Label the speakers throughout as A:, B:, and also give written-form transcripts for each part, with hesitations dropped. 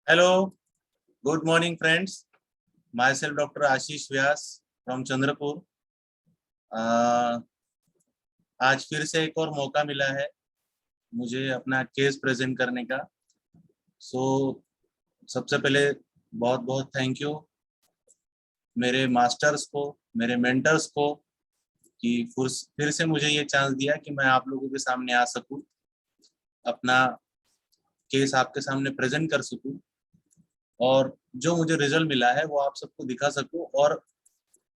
A: Hello, good morning friends. Myself Dr. Ashish Vyas from Chandrapur. आज फिर से एक और मौका मिला है मुझे अपना केस प्रेजेंट करने का। सबसे पहले बहुत बहुत थैंक यू मेरे मास्टर्स को, मेरे मेंटर्स को कि फिर से मुझे ये चांस दिया कि मैं आप लोगों के सामने आ सकूं, अपना केस आपके सामने प्रेजेंट कर सकूं और जो मुझे रिजल्ट मिला है वो आप सबको दिखा सकूं और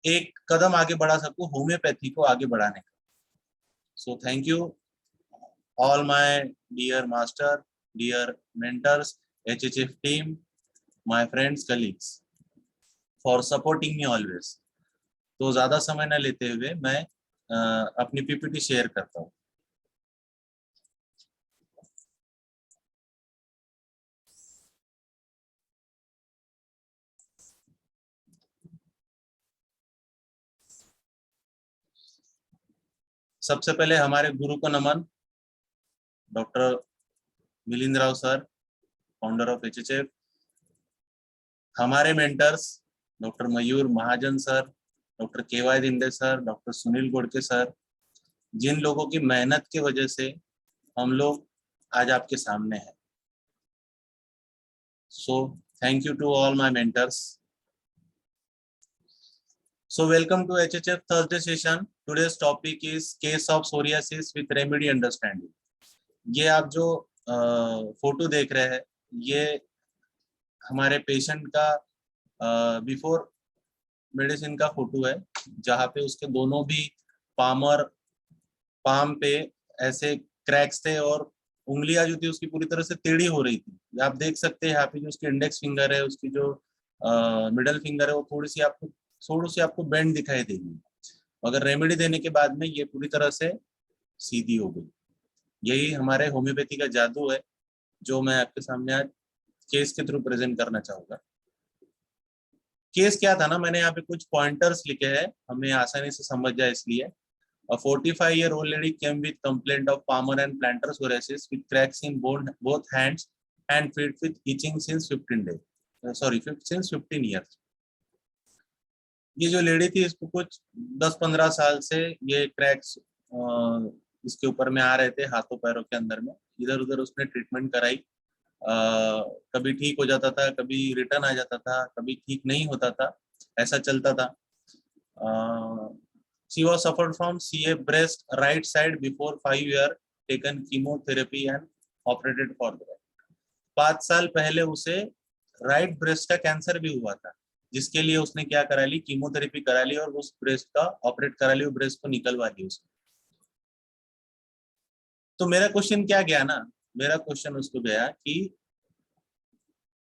A: एक कदम आगे बढ़ा सकूं होम्योपैथी को आगे बढ़ाने का। So thank you all my dear master, dear mentors, HHF team, my friends, colleagues for supporting me always. तो ज्यादा समय न लेते हुए मैं अपनी पीपीटी शेयर करता हूँ। सबसे पहले हमारे गुरु को नमन, doctor Milind Rao sir, founder of HHF. हमारे mentors doctor Mayur Mahajan sir, doctor KY Dinde sir, doctor Sunil Godke sir, जिन लोगों की मेहनत की वजह से हम लोग आज आपके सामने हैं। So thank you to all my mentors. So welcome to HHF Thursday session. Today's topic is case of psoriasis with remedy understanding. ये आप जो फोटो देख रहे हैं ये हमारे पेशेंट का बिफोर मेडिसिन का फोटो है, जहाँ पे उसके दोनों भी पाम पे ऐसे क्रैक्स थे और उंगलियां जो थी उसकी पूरी तरह से टेढ़ी हो रही थी। आप देख सकते हैं यहाँ पे जो उसकी इंडेक्स फिंगर है, उसकी जो मिडल फिंगर है वो थोड़ी सी आपको बेंड दिखाई देगी, मगर रेमेडी देने के बाद में ये पूरी तरह से सीधी हो गई। यही हमारे होम्योपैथी का जादू है जो मैं आपके सामने आज केस के थ्रू प्रेजेंट करना चाहूंगा। केस क्या था ना, मैंने यहाँ पे कुछ पॉइंटर्स लिखे हैं, हमें आसानी से समझ जाए इसलिए। A 45-year-old lady came with complaint of palmar and plantar psoriasis with cracks in both hands and feet with itching since 15 days. Since 15 years. ये जो लेडी थी इसको कुछ 10-15 साल से ये क्रैक्स इसके ऊपर में आ रहे थे, हाथों पैरों के अंदर में। इधर उधर उसने ट्रीटमेंट कराई, कभी ठीक हो जाता था, कभी रिटर्न आ जाता था, कभी ठीक नहीं होता था, ऐसा चलता था। She was suffered from CA breast right side before 5 years, taken chemotherapy and operated for that. 5 साल पहले उसे राइट ब्रेस्ट का कैंसर भी हुआ था, जिसके लिए उसने क्या करा ली, कीमोथेरेपी करा ली और उस ब्रेस्ट का ऑपरेट करा ली, ब्रेस्ट को निकलवा ली उसने। तो मेरा क्वेश्चन क्या गया ना, मेरा क्वेश्चन उसको गया कि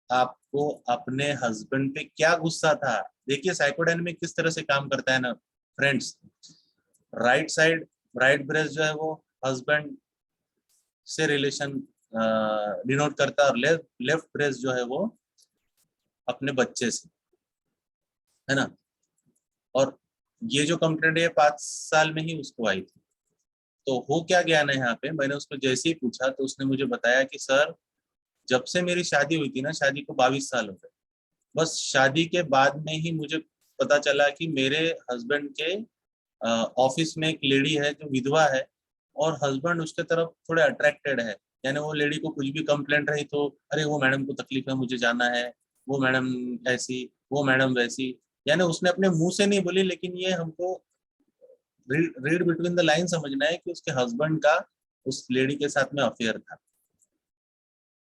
A: आपको अपने हस्बैंड पे क्या गुस्सा था। देखिए साइकोडायनेमिक किस तरह से काम करता है ना friends. Right side, right breast जो है वो हस्बैंड से रिलेशन डिनोट करता है और लेफ्ट ब्रेस्ट जो है वो अपने बच्चे से, है ना। और ये जो कंप्लेंट है 5 साल में ही उसको आई थी। तो हो क्या गया ना, यहाँ पे मैंने उसको जैसे ही पूछा तो उसने मुझे बताया कि सर जब से मेरी शादी हुई थी ना, शादी को 22 साल हो गए, बस शादी के बाद में ही मुझे पता चला कि मेरे हस्बैंड के ऑफिस में एक लेडी है जो विधवा है और हस्बैंड उसके तरफ थोड़े अट्रैक्टेड है। यानी वो लेडी को कुछ भी कंप्लेंट रही तो अरे वो मैडम को तकलीफ है, मुझे जाना है, वो मैडम ऐसी, वो मैडम वैसी। यानी उसने अपने मुंह से नहीं बोली, लेकिन ये हमको रीड बिटवीन द लाइन समझना है कि उसके हस्बैंड का उस लेडी के साथ में अफेयर था।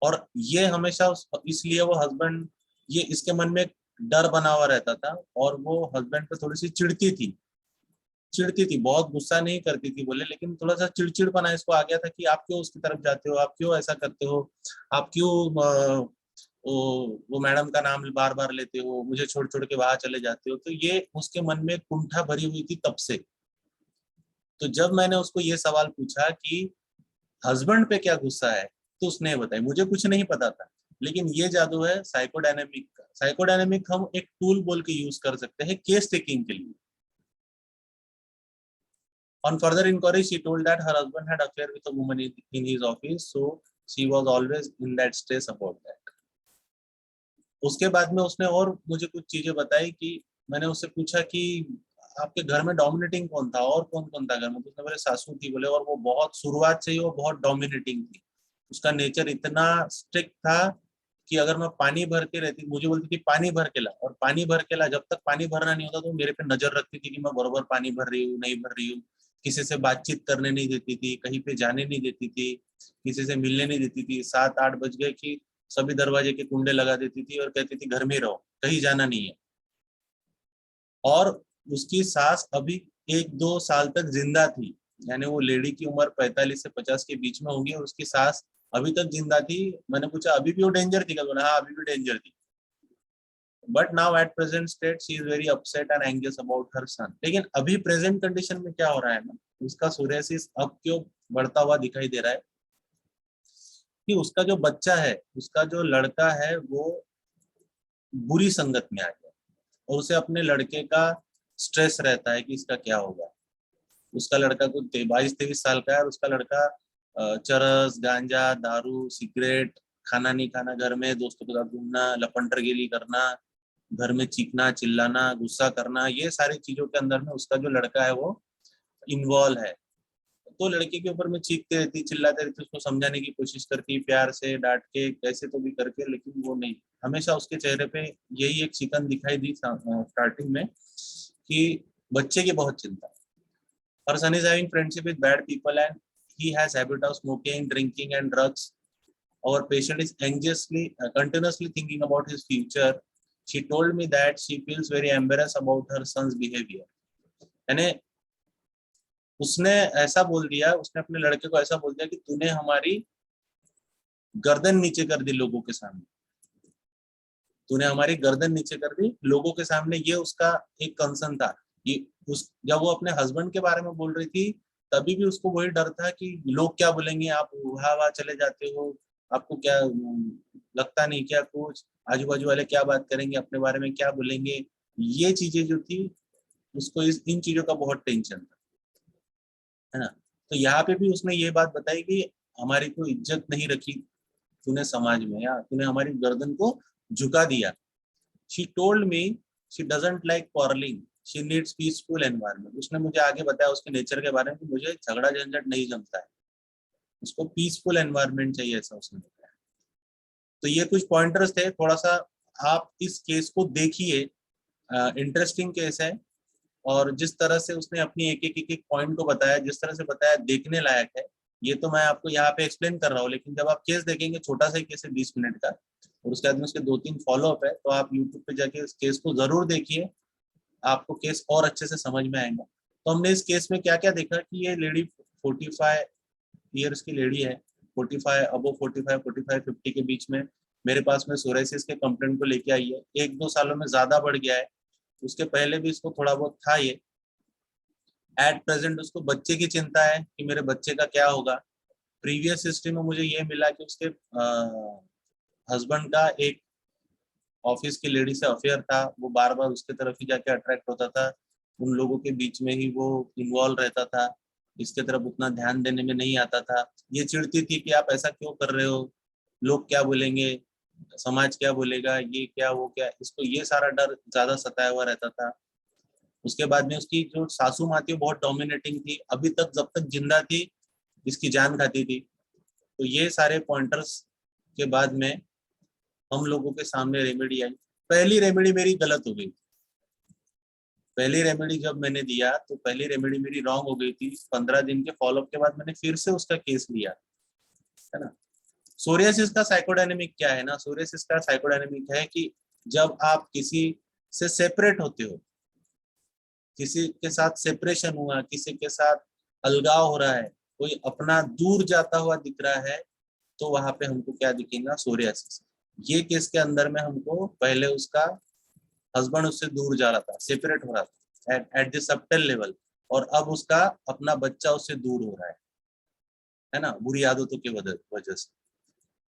A: और ये हमेशा इसलिए वो हस्बैंड, ये इसके मन में डर बना हुआ रहता था और वो हस्बैंड पे थोड़ी सी चिढ़ती थी, बहुत गुस्सा नहीं करती थी बोले, लेकिन थोड़ा सा चिड़चिड़पना इसको आ गया था कि आप क्यों उसकी तरफ जाते हो, आप क्यों ऐसा करते हो, आप क्यों वो मैडम का नाम बार बार लेते हो, मुझे छोड़ छोड़ के वहां चले जाते हो। तो ये उसके मन में कुंठा भरी हुई थी तब से। तो जब मैंने उसको ये सवाल पूछा कि हस्बैंड पे क्या गुस्सा है, तो उसने बताया मुझे कुछ नहीं पता था। लेकिन ये जादू है साइकोडायनेमिक का। साइकोडायनेमिक हम एक टूल बोल के यूज कर सकते हैं केस टेकिंग के लिए। On further inquiry, she told that her husband had affair with a woman in his office, so she was always in that stress about that. उसके बाद में उसने और मुझे कुछ चीजें बताई कि मैंने उससे पूछा कि आपके घर में डोमिनेटिंग कौन था और कौन कौन था घर में, तो उसने बोले सासू थी बोले, और वो बहुत शुरुआत से ही वो बहुत डोमिनेटिंग थी। उसका नेचर इतना स्ट्रिक्ट था कि अगर मैं पानी भर के रहती, मुझे बोलती थी पानी भर के ला, और पानी भर के ला, जब तक पानी भरना नहीं होता तो मेरे पे नजर रखती थी कि मैं बरोबर पानी भर रही हूँ नहीं भर रही हूँ। किसी से बातचीत करने नहीं देती थी, कहीं पे जाने नहीं देती थी, किसी से मिलने नहीं देती थी। 7-8 बज गए कि सभी दरवाजे के कुंडे लगा देती थी और कहती थी घर में ही रहो, कहीं जाना नहीं है। और उसकी सास अभी 1-2 साल तक जिंदा थी, यानी वो लेडी की उम्र 45 से 50 के बीच में होगी और उसकी सास अभी तक जिंदा थी। मैंने पूछा अभी भी वो डेंजर थी क्या, बोला हाँ अभी भी डेंजर थी, but now at present state she is very upset and anxious about her son. लेकिन अभी प्रेजेंट कंडीशन में क्या हो रहा है ना, उसका सोरियासिस अब क्यों बढ़ता हुआ दिखाई दे रहा है कि उसका जो बच्चा है, उसका जो लड़का है वो बुरी संगत में आ गया, और उसे अपने लड़के का स्ट्रेस रहता है कि इसका क्या होगा। उसका लड़का कुछ 22-23 साल का है, और उसका लड़का चरस गांजा दारू सिगरेट, खाना नहीं खाना, घर में दोस्तों के साथ घूमना, लपंडरगिरी करना, घर में चीखना चिल्लाना गुस्सा करना, ये सारी चीजों के अंदर में उसका जो लड़का है वो इन्वॉल्व है। तो लड़के के ऊपर में चीखते रहती चिल्लाते रहती, उसको समझाने की कोशिश करती प्यार से डांट के कैसे तो भी करके, लेकिन वो नहीं, हमेशा उसके चेहरे पे यही एक शिकन दिखाई दी स्टार्टिंग में कि बच्चे की बहुत चिंता। Her son is having friendship with bad people and he has habit of smoking, drinking and drugs. Our patient is anxiously, continuously thinking about his future. She told me that she feels very embarrassed about her son's behavior. यानी उसने ऐसा बोल दिया, उसने अपने लड़के को ऐसा बोल दिया कि तूने हमारी गर्दन नीचे कर दी लोगों के सामने, तूने हमारी गर्दन नीचे कर दी लोगों के सामने। ये उसका एक कंसर्न था। ये उस जब वो अपने हस्बैंड के बारे में बोल रही थी तभी भी उसको वही डर था कि लोग क्या बोलेंगे, आप वहां वहां चले जाते हो, आपको क्या लगता नहीं क्या कुछ, आजू बाजू वाले क्या बात करेंगे अपने बारे में क्या बोलेंगे। ये चीजें जो थी उसको इन चीजों का बहुत टेंशन था, है ना। तो यहाँ पे भी उसने ये बात बताई कि हमारी कोई इज्जत नहीं रखी तूने समाज में, या तूने हमारी गर्दन को झुका दिया। She told me she doesn't like quarreling. She needs peaceful environment. उसने मुझे आगे बताया उसके नेचर के बारे में कि मुझे झगड़ा झंझट नहीं जमता है, उसको पीसफुल एनवायरनमेंट चाहिए, ऐसा उसने बताया। तो ये कुछ पॉइंटर्स थे, थोड़ा सा आप इस केस को देखिए, इंटरेस्टिंग केस है। और जिस तरह से उसने अपनी एक एक पॉइंट को बताया, जिस तरह से बताया, देखने लायक है। ये तो मैं आपको यहाँ पे एक्सप्लेन कर रहा हूँ, लेकिन जब आप केस देखेंगे, छोटा सा केस है 20 मिनट का, और उसके बाद में उसके 2-3 फॉलोअप है, तो आप यूट्यूब पे जाके इस केस को जरूर देखिए, आपको केस और अच्छे से समझ में आएगा। तो हमने इस केस में क्या क्या देखा कि ये लेडी 45 ईयर्स की लेडी है, 45 अबो 45 के बीच में मेरे पास में सोराइसिस के कंप्लेंट को लेके आई है। 1-2 सालों में ज्यादा बढ़ गया है, उसके पहले भी इसको थोड़ा बहुत था ये। एट प्रेजेंट उसको बच्चे की चिंता है कि मेरे बच्चे का क्या होगा। प्रीवियस हिस्ट्री में मुझे ये मिला कि उसके हस्बैंड का एक ऑफिस की लेडी से अफेयर था, वो बार बार उसके तरफ ही जाके अट्रैक्ट होता था, उन लोगों के बीच में ही वो इन्वॉल्व रहता था, इसके तरफ उतना ध्यान देने में नहीं आता था। ये चिढ़ती थी कि आप ऐसा क्यों कर रहे हो, लोग क्या बोलेंगे, समाज क्या बोलेगा, ये क्या वो क्या, इसको ये सारा डर ज्यादा सताया हुआ रहता था। उसके बाद में उसकी जो सासू माँ थी वो बहुत डोमिनेटिंग थी, अभी तक जब तक जिंदा थी इसकी जान खाती थी। तो ये सारे पॉइंटर्स के बाद में हम लोगों के सामने रेमेडी आई। पहली रेमेडी मेरी गलत हो गई। पहली रेमेडी जब मैंने दिया तो पहली रेमेडी मेरी रॉन्ग हो गई थी। 15 दिन के फॉलोअप के बाद मैंने फिर से उसका केस लिया, है ना। सोरियासिस का साइकोडायनेमिक क्या है ना, सोरियासिस का साइकोडायनेमिक है कि जब आप किसी से सेपरेट होते हो, किसी के साथ सेपरेशन हुआ, किसी के साथ अलगाव हो रहा है, कोई अपना दूर जाता हुआ दिख रहा है, तो वहां पे हमको क्या दिखेगा, सोरियासिस। ये केस के अंदर में हमको पहले उसका हस्बैंड उससे दूर जा रहा था, सेपरेट हो रहा था एट द सबटल लेवल, और अब उसका अपना बच्चा उससे दूर हो रहा है ना, बुरी आदतों की वजह से।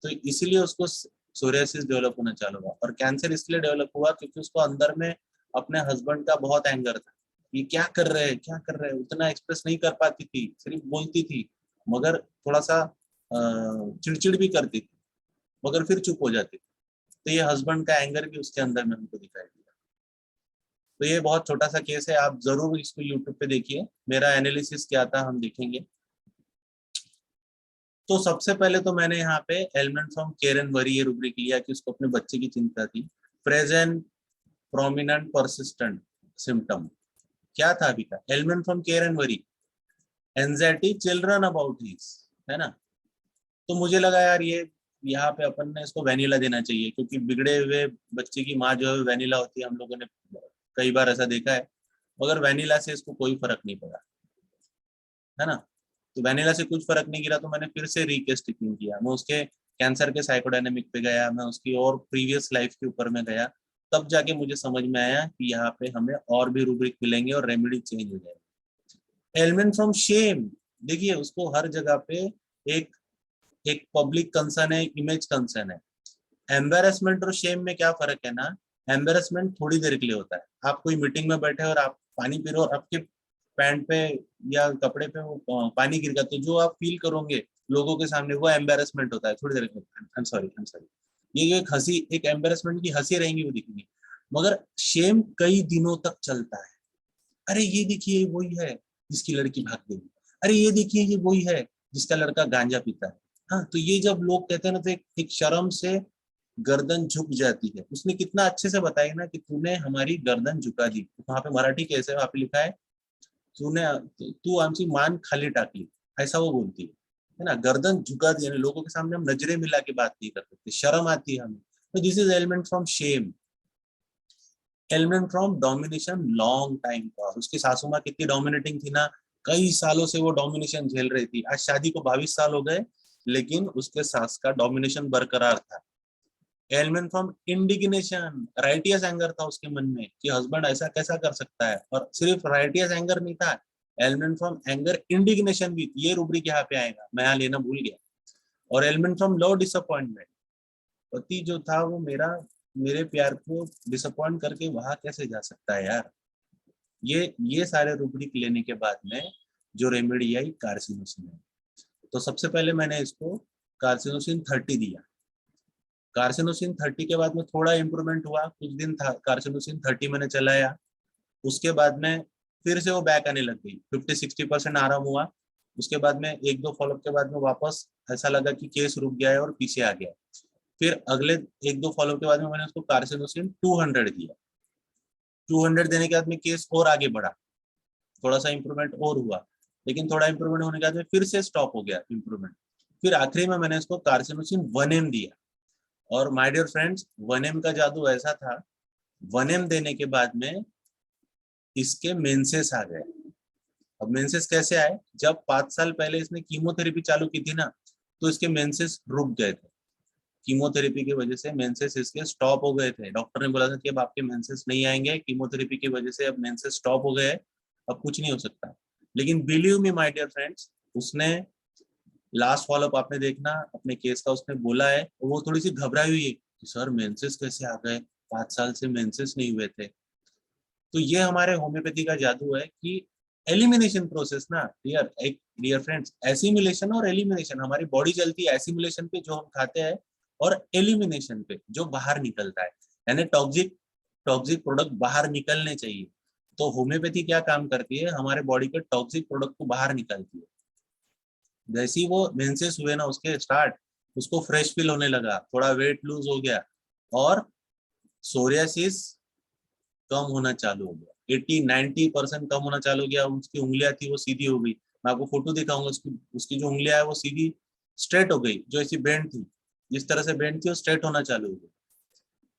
A: तो इसीलिए उसको सोरियासिस डेवलप होना चालू हुआ। और कैंसर इसलिए डेवलप हुआ क्योंकि उसको अंदर में अपने हस्बैंड का बहुत एंगर था, ये क्या कर रहे हैं क्या कर रहे हैं, उतना एक्सप्रेस नहीं कर पाती थी, सिर्फ बोलती थी, मगर थोड़ा सा चिड़चिड़ भी करती थी, मगर फिर चुप हो जाती थी। तो ये हस्बैंड का एंगर भी उसके अंदर में हमको दिखाई दिया। तो ये बहुत छोटा सा केस है, आप जरूर इसको यूट्यूब पे देखिए, मेरा एनालिसिस क्या था हम देखेंगे। तो सबसे पहले तो मैंने यहाँ पे element from care and worry ये रूब्रिक लिया कि उसको अपने बच्चे की चिंता थी। प्रेजेंट प्रोमिनेंट परसिस्टेंट सिम्टम क्या था अभी का, element from care and worry, anxiety children about his, है ना। तो मुझे लगा यार ये यहाँ पे अपन ने इसको वेनिला देना चाहिए, क्योंकि बिगड़े हुए बच्चे की माँ जो है वेनिला होती है, हम लोगों ने कई बार ऐसा देखा है, मगर वेनिला से इसको कोई फर्क नहीं पड़ा, है ना। तो वेनिला से कुछ फर्क नहीं गिरा, तो मैंने फिर से रिकेस्टिंग किया, मैं उसके कैंसर के साइकोडायनेमिक पे गया, मैं उसकी और प्रीवियस लाइफ के ऊपर में गया, तब जाके मुझे समझ में आया कि यहाँ पे हमें और भी रूब्रिक मिलेंगे और रेमेडी चेंज हो जाएगी। एलिमेंट फ्रॉम शेम, देखिए उसको हर जगह पे एक एक पब्लिक कंसर्न है, इमेज कंसर्न है। एम्बेरसमेंट और शेम में क्या फर्क है ना, एम्बेरसमेंट थोड़ी देर के लिए होता है, आप कोई मीटिंग में बैठे और आप पानी पी रहे हो और आपके पैंट पे या कपड़े पे वो पानी गिर गया, तो जो आप फील करोगे लोगों के सामने वो एम्बेरसमेंट होता है थोड़ी देर के, I am sorry, I am sorry, ये जो एक हंसी, एक एम्बेरसमेंट की हंसी रहेंगी वो दिखेंगी, मगर शेम कई दिनों तक चलता है। अरे ये देखिए वही है जिसकी लड़की भाग गई, अरे ये देखिए ये वही है जिसका लड़का गांजा पीता है। हाँ, तो ये जब लोग कहते हैं ना, तो एक शर्म से गर्दन झुक जाती है। उसने कितना अच्छे से बताया ना कि तूने हमारी गर्दन झुका दी, वहां पे मराठी कैसे वहां पे लिखा है, तूने तू आमची मान खाली टाकली, ऐसा वो बोलती है ना, गर्दन झुका दी, यानी लोगों के सामने हम नजरें मिला के बात नहीं कर सकते, शर्म आती है हमें। तो this is ailment from shame. Ailment from domination, long time का, उसकी सासू माँ कितनी डोमिनेटिंग थी ना, कई सालों से वो डोमिनेशन झेल रही थी, आज शादी को 22 साल हो गए, लेकिन उसके सास का डोमिनेशन बरकरार था। Element from indignation, righteous anger था उसके मन में कि हस्बैंड ऐसा कैसा कर सकता है, और सिर्फ राइटियस एंगर नहीं था, एलिमेंट फ्रॉम एंगर इंडिग्नेशन भी, ये रूब्रिक यहाँ पे आएगा, मैं यहाँ लेना भूल गया। और एलिमेंट फ्रॉम लो डिसअपॉइंटमेंट, पति जो था वो मेरे प्यार को डिसअपॉइंट करके वहां कैसे जा सकता है यार। ये सारे रूब्रिक लेने के बाद में जो रेमेडी आई कार्सिनोसिन है। तो सबसे पहले मैंने इसको कार्सिनोसिन 30 दिया। कार्सिनोसिन 30 के बाद में थोड़ा इंप्रूवमेंट हुआ, कुछ दिन था कार्सिनोसिन 30 मैंने चलाया, उसके बाद में फिर से वो बैक आने लग गई, 50-60% आराम हुआ। उसके बाद में एक दो फॉलोअप के बाद में वापस ऐसा लगा कि केस रुक गया है और पीछे आ गया। फिर अगले एक दो फॉलोअप के बाद में मैंने उसको कार्सिनोसिन 200 दिया। 200 देने के बाद में केस और आगे बढ़ा, थोड़ा सा इंप्रूवमेंट और हुआ, लेकिन थोड़ा इंप्रूवमेंट होने के बाद में फिर से स्टॉप हो गया इंप्रूवमेंट। फिर आखिरी में मैंने इसको कार्सिनोसिन 1M दिया। और माय डियर फ्रेंड्स, 1M का जादू ऐसा था, 1M देने के बाद में इसके मेंसेस आ गए। अब मेंसेस कैसे आए, जब 5 साल पहले इसने कीमोथेरेपी चालू की थी ना, तो इसके मेंसेस रुक गए थे, कीमोथेरेपी की वजह से मेंसेस इसके स्टॉप हो गए थे। डॉक्टर ने बोला था कि अब आपके मेंसेस नहीं आएंगे, कीमोथेरेपी की वजह से अब मेंसेस स्टॉप हो गए, अब कुछ नहीं हो सकता। लेकिन believe me my dear friends, उसने लास्ट फॉलोअप आपने देखना अपने केस का, उसने बोला है, वो थोड़ी सी घबराई हुई है कि सर मेंसेस कैसे आ गए, 5 साल से मेंसेस नहीं हुए थे। तो ये हमारे होम्योपैथी का जादू है कि एलिमिनेशन प्रोसेस ना, डियर फ्रेंड्स, एसिमिलेशन और एलिमिनेशन, हमारी बॉडी चलती है एसिमिलेशन पे जो हम खाते हैं, और एलिमिनेशन पे जो बाहर निकलता है, यानी टॉक्सिक टॉक्सिक प्रोडक्ट बाहर निकलने चाहिए। तो होम्योपैथी क्या काम करती है, हमारे बॉडी के टॉक्सिक प्रोडक्ट को बाहर निकालती है। जैसे ही वो मेंसेस हुए ना उसके स्टार्ट, उसको फ्रेश फील होने लगा, थोड़ा वेट लूज हो गया, और सोरियासिस कम होना चालू हो गया, 80-90% कम होना चालू हो गया। उसकी उंगलियां थी वो सीधी हो गई, मैं आपको फोटो दिखाऊंगा, उसकी उसकी जो उंगलियां है वो सीधी स्ट्रेट हो गई, जो ऐसी बेंड थी, जिस तरह से बेंड थी वो स्ट्रेट होना चालू हो गई।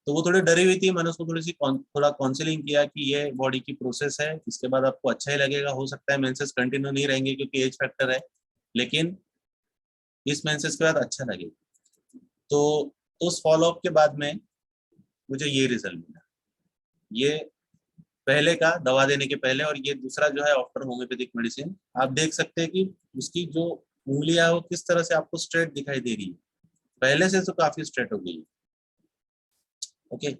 A: तो वो थोड़ी डरी हुई थी, मैंने उसको थोड़ा काउंसलिंग किया कि ये बॉडी की प्रोसेस है, इसके बाद आपको अच्छा ही लगेगा, हो सकता है मेंसेस कंटिन्यू नहीं रहेंगे क्योंकि एज फैक्टर है, लेकिन इस मेंसेस के बाद अच्छा लगेगा। तो उस फॉलोअप के बाद में मुझे ये रिजल्ट मिला, ये पहले का दवा देने के पहले, और ये दूसरा जो है आफ्टर होम्योपैथिक मेडिसिन। आप देख सकते हैं कि उसकी जो उंगलियां वो किस तरह से आपको स्ट्रेट दिखाई दे रही है, पहले से तो काफी स्ट्रेट हो गई है। ओके,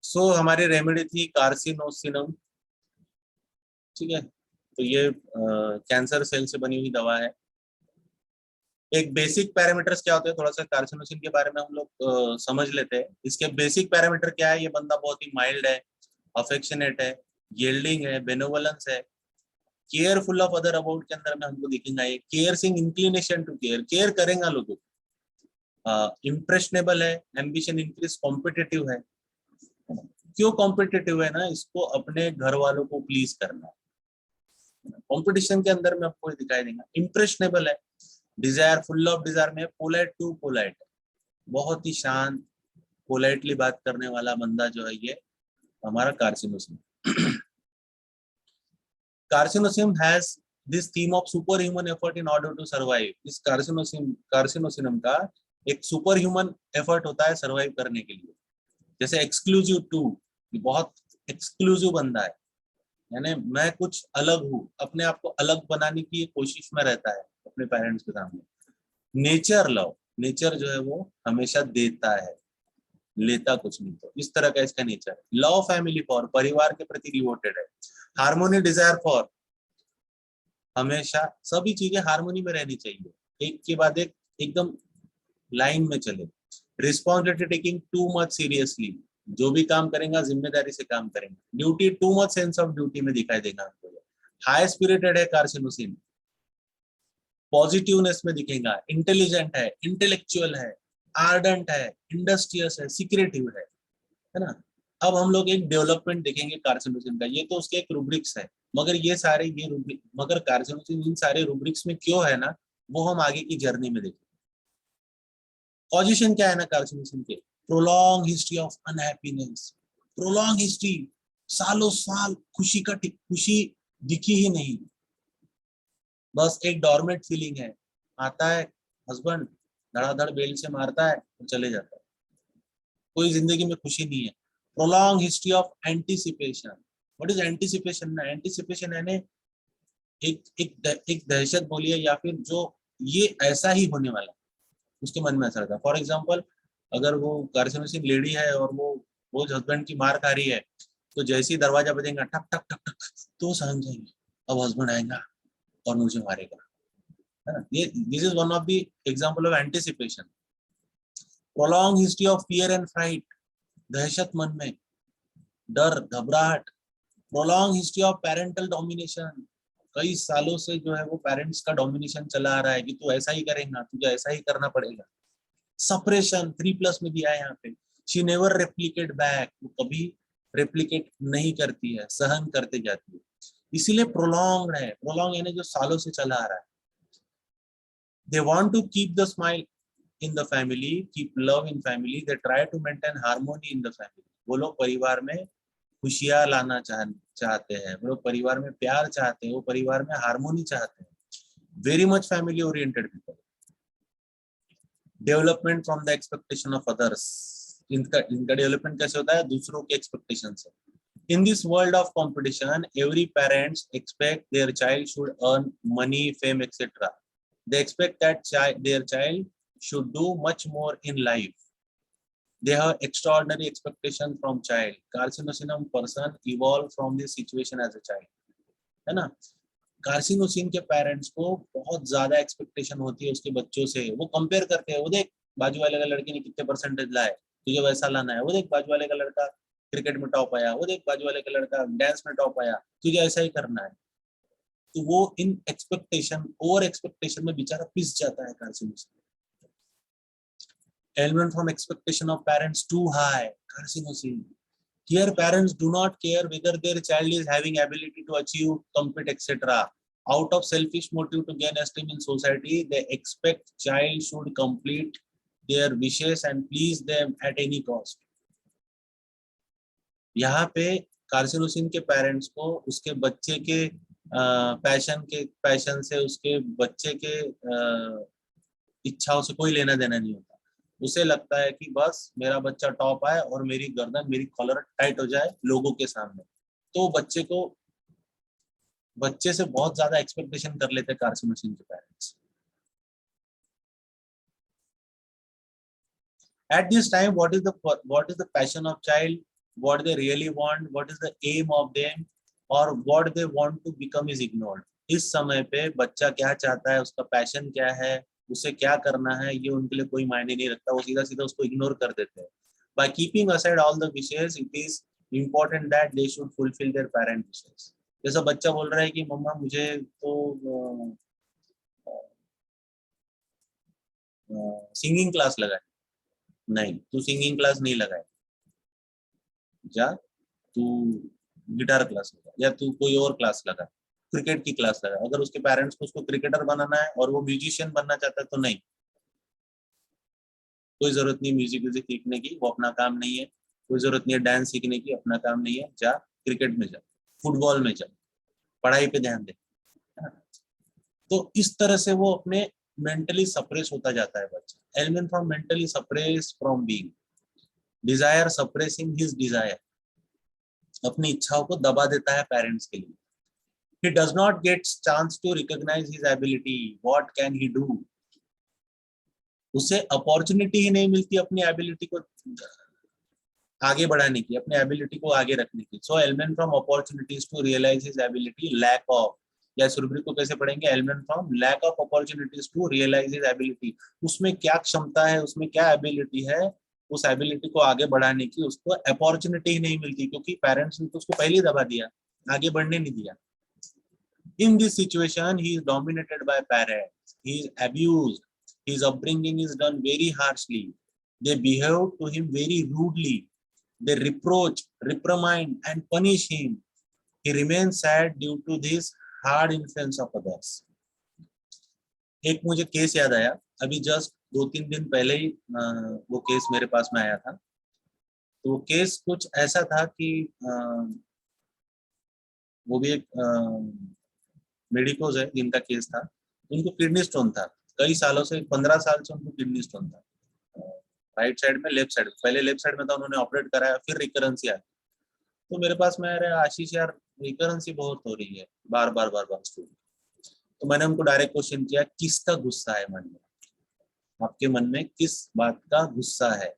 A: सो हमारी रेमेडी थी कार्सिनोसिनम, ठीक है। तो ये कैंसर सेल से बनी हुई दवा है। एक बेसिक पैरामीटर्स क्या होते हैं, थोड़ा सा कार्सिनोसिन के बारे में हम लोग समझ लेते हैं। इसके बेसिक पैरामीटर क्या है, ये बंदा बहुत ही माइल्ड है, अफेक्शनेट है, येल्डिंग है, बेनोवलेंस है, केयरफुल ऑफ अदर अबाउट के अंदर में हमको दिखेगा ये caring inclination to care, care करेगा लोगों को, इम्प्रेशनेबल है, एम्बिशन इंक्रीज, कॉम्पिटिटिव है। क्यों कॉम्पिटिटिव है ना, इसको अपने घर वालों को प्लीज करना है, कंपटीशन के अंदर में आपको दिखाई देगा। इम्प्रेशनेबल है, डिजायर, फुल ऑफ डिजायर में, पोलाइट टू पोलाइट, बहुत ही शांत, पोलाइटली बात करने वाला बंदा जो है ये हमारा carcinosin. Carcinosin has this theme of super human effort in order to survive. इस कार्सिनोसिनम का एक सुपर ह्यूमन एफर्ट होता है सर्वाइव करने के लिए। जैसे एक्सक्लूसिव टू, बहुत एक्सक्लूसिव बंदा है, यानी मैं कुछ अलग हूँ, अपने आप को अलग बनाने की कोशिश में रहता है अपने पेरेंट्स के सामने। नेचर लव, नेचर जो है वो हमेशा देता है, लेता कुछ नहीं, तो इस तरह का इसका नेचर है। लव फैमिली फॉर, परिवार के प्रति डिवोटेड है। हार्मोनी डिजायर फॉर, हमेशा सभी चीजें हार्मोनी में रहनी चाहिए, एक के बाद एक एकदम लाइन में चले। Responsibility taking too much seriously, जो भी काम करेगा जिम्मेदारी से काम करेंगे। Duty, too much sense of duty में दिखाई देगा आपको। हाई स्पिरिटेड है कार्सिनोसिन, पॉजिटिवनेस में दिखेगा, इंटेलिजेंट है, इंटेलेक्चुअल है, आर्डेंट है, इंडस्ट्रियस है, सीक्रेटिव है ना। अब हम लोग एक डेवलपमेंट देखेंगे कार्सिनोसिन का, ये तो उसके एक रूब्रिक्स है, मगर ये सारे ये रूब्रिक, मगर कार्सिनोसिन इन सारे रूब्रिक्स में क्यों है ना, वो हम आगे की जर्नी में देखेंगे। कॉजिशन क्या है ना कार्सिनोसिन के, prolong history of unhappiness, prolong history, सालों साल खुशी दिखी ही नहीं, बस एक डॉर्मेंट फीलिंग है, आता है हस्बैंड धड़ाधड़ बेल से मारता है और चले जाता है, कोई जिंदगी में खुशी नहीं है। Prolong history of anticipation, what is anticipation ना, एंटिसिपेशन यानी एक दहशत बोलिए, या फिर जो ये ऐसा ही होने वाला उसके मन में ऐसा रहता है। फॉर एग्जाम्पल, अगर वो कार्सिनोसिन लेडी है और वो हस्बैंड की मार खा रही है, तो जैसे ही दरवाजा बजेगा ठक ठक ठक ठक, तो समझ जाएंगे अब हस्बैंड आएगा और मुझे मारेगा, है ना। ये this is one of the example of anticipation. Prolong history of fear and fright, दहशत मन में, डर, घबराहट। Prolong history of parental domination, कई सालों से जो है वो पेरेंट्स का डोमिनेशन चला आ रहा है कि तू ऐसा ही करेगा, तुझे ऐसा ही करना पड़ेगा। सप्रेशन 3+ में दिया है यहाँ पे। शी नेवर रेप्लिकेट बैक, वो कभी रेप्लिकेट नहीं करती है, सहन करते जाती है, इसीलिए प्रोलॉन्ग है। प्रोलॉन्ग यानी जो सालों से चला आ रहा है। They want to keep the smile in the family, keep love in family, they try to maintain harmony in the family. वो लोग परिवार में खुशियां लाना चाहते हैं, वो लोग परिवार में प्यार चाहते हैं, वो परिवार में हार्मोनी चाहते हैं। Very much family oriented people. Development from the expectation of others, इनका डेवलपमेंट कैसे होता है, दूसरों के एक्सपेक्टेशन से। In this world of competition, every parents expect their child should earn money, fame, etc. They expect that their child should do much more in life. They have extraordinary expectation from child. Carcinosinum person evolved from this situation as a child, है ना। Carcinosin के parents को बहुत ज्यादा expectation होती है उसके बच्चों से। वो कंपेयर करते हैं, वो देख बाजू वाले का लड़के ने कितने परसेंटेज लाए, तुझे वैसा लाना है। वो देख बाजू वाले का लड़का क्रिकेट में टॉप आया, वो देख बाजू वाले का लड़का डांस में टॉप आया, तुझे ऐसा ही करना है। तो वो इन एक्सपेक्टेशन, ओवर एक्सपेक्टेशन में बेचारा पिस जाता है carcinosin. Element from expectation of parents too high, carcinosin. Here parents do not care whether their child is having ability to achieve, compete, etc. Out of selfish motive to gain esteem in society, they expect child should complete their wishes and please them at any cost. यहाँ पे carcinosin के parents को उसके बच्चे के passion से, उसके बच्चे के इच्छाओं से कोई लेना देना नहीं होता। उसे लगता है कि बस मेरा बच्चा टॉप आए और मेरी गर्दन, मेरी कॉलर टाइट हो जाए लोगों के सामने। तो बच्चे से बहुत ज्यादा एक्सपेक्टेशन कर लेते हैं कार्सिनोसिन के parents. At this time, what is the passion of child? What they really want? What is the aim of them? और what they want to become is ignored. इस समय पे बच्चा क्या चाहता है, उसका पैशन क्या है, उसे क्या करना है ये उनके लिए कोई मायने नहीं रखता, वो सीधा सीधा उसको इग्नोर कर देते हैं। By keeping aside all the wishes, it is important that they should fulfil there parent wishes. जैसा बच्चा बोल रहा है कि मम्मा मुझे तो सिंगिंग क्लास लगाए, नहीं तू सिंगिंग क्लास नहीं लगाए, जा तू गिटार क्लास लगा या तू कोई और क्लास लगा, क्रिकेट की क्लास लगा। अगर उसके पेरेंट्स को उसको क्रिकेटर बनाना है और वो म्यूजिशियन बनना चाहता है तो नहीं, कोई जरूरत नहीं म्यूजिक व्यूजिक सीखने की, वो अपना काम नहीं है। कोई जरूरत नहीं है डांस सीखने की, अपना काम नहीं है, जा क्रिकेट में जा, फुटबॉल में जा, पढ़ाई पे ध्यान दे। तो इस तरह से वो अपने मेंटली सप्रेस होता जाता है बच्चा। Ailment from mentally suppress from being, desire suppressing his desire, अपनी इच्छाओं को दबा देता है पेरेंट्स के लिए। he does not get chance to recognize his ability, what can he do, उसे अपॉर्चुनिटी ही नहीं मिलती अपनी एबिलिटी को आगे बढ़ाने की, अपने एबिलिटी को आगे रखने की। So ailment from opportunities to realize his ability, lack of, या इस रूब्रिक को कैसे पढ़ेंगे, ailment from lack of opportunities to realize his ability, उसमें क्या क्षमता है, उसमें क्या एबिलिटी है, उस एबिलिटी को आगे बढ़ाने की उसको अपॉर्चुनिटी ही नहीं मिलती, क्योंकि पेरेंट्स ने तो उसको पहले ही दबा दिया, आगे बढ़ने नहीं दिया। In this situation, he is dominated by parents. He is abused. His upbringing is done very harshly. They behave to him very rudely. They reproach, reprimand, and punish him. He remains sad due to this hard influence of others. एक मुझे case याद आया, अभी just 2-3 दिन पहले ही वो case मेरे पास में आया था। तो वो केस कुछ ऐसा था कि वो भी एक मेडिकोज है जिनका केस था, उनको किडनी स्टोन था कई सालों से, 15 साल से उनको किडनी स्टोन था, राइट साइड में, लेफ्ट साइड में, पहले लेफ्ट साइड में था, उन्होंने ऑपरेट कराया, फिर रिकरेंसी आई। तो मेरे पास में आ रहा है, आशीष यार रिकरेंसी बहुत हो रही है, बार बार बार बार स्टोन। तो मैंने उनको डायरेक्ट क्वेश्चन किया, किसका गुस्सा है मन में, आपके मन में किस बात का गुस्सा है?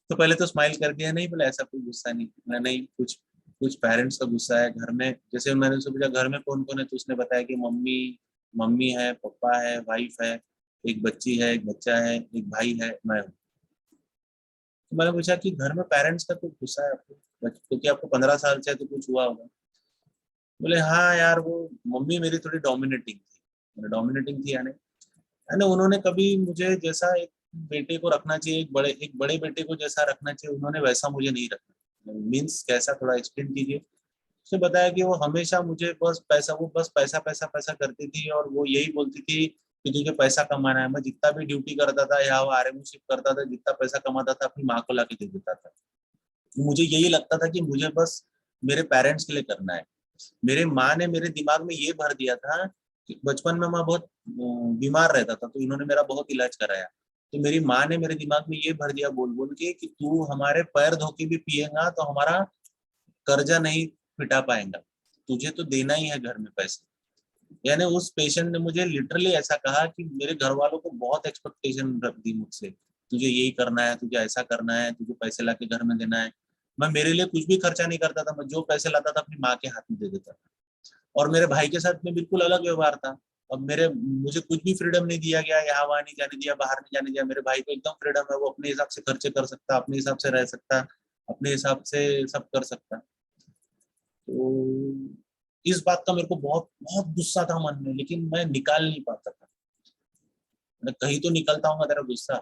A: तो पहले तो स्माइल कर दिया, नहीं बोला ऐसा कोई गुस्सा नहीं, मैं नहीं, कुछ कुछ पेरेंट्स का गुस्सा है घर में। जैसे मैंने उससे पूछा घर में कौन कौन है, तो उसने बताया कि मम्मी मम्मी है, पापा है, वाइफ है, एक बच्ची है, एक बच्चा है, एक भाई है, मैं हूँ। तो मैंने पूछा कि घर में पेरेंट्स का कुछ गुस्सा है आपको, क्योंकि आपको 15 साल से है तो कुछ हुआ होगा। बोले हाँ यार, वो मम्मी मेरी थोड़ी डोमिनेटिंग थी, डोमिनेटिंग थी यानी उन्होंने कभी मुझे जैसा एक बेटे को रखना चाहिए, एक बड़े बेटे को जैसा रखना चाहिए, उन्होंने वैसा मुझे नहीं रखना। मीन्स कैसा, थोड़ा एक्सप्लेन कीजिए। उसने बताया कि वो हमेशा मुझे बस पैसा, वो बस पैसा पैसा पैसा करती थी, और वो यही बोलती थी कि तुझे पैसा कमाना है। मैं जितना भी ड्यूटी करता था या वो आर्मी शिफ्ट करता था, जितना पैसा कमाता था अपनी माँ को ला के दे देता था। मुझे यही लगता था कि मुझे बस मेरे पेरेंट्स के लिए करना है। मेरे माँ ने मेरे दिमाग में ये भर दिया था कि बचपन में मैं बहुत बीमार रहता था, तो इन्होंने मेरा बहुत इलाज कराया। तो मेरी माँ ने मेरे दिमाग में ये भर दिया बोल बोल के कि तू हमारे पैर धो के भी पिएगा तो हमारा कर्जा नहीं मिटा पाएगा, तुझे तो देना ही है घर में पैसे। यानी उस पेशेंट ने मुझे लिटरली ऐसा कहा कि मेरे घर वालों को बहुत एक्सपेक्टेशन रख दी मुझसे, तुझे यही करना है, तुझे ऐसा करना है, तुझे पैसे ला के घर में देना है। मैं मेरे लिए कुछ भी खर्चा नहीं करता था, मैं जो पैसे लाता था अपनी माँ के हाथ में दे देता था। और मेरे भाई के साथ में बिल्कुल अलग व्यवहार था। अब मुझे कुछ भी फ्रीडम नहीं दिया गया, यहाँ वहां नहीं जाने दिया, बाहर नहीं जाने दिया। मेरे भाई को एकदम फ्रीडम है, वो अपने हिसाब से खर्चे कर सकता, अपने हिसाब से रह सकता, अपने हिसाब से सब कर सकता। तो इस बात का मेरे को बहुत बहुत गुस्सा था मन में, लेकिन मैं निकाल नहीं पाता था। मैं कहीं तो निकलता हूँ तेरा गुस्सा।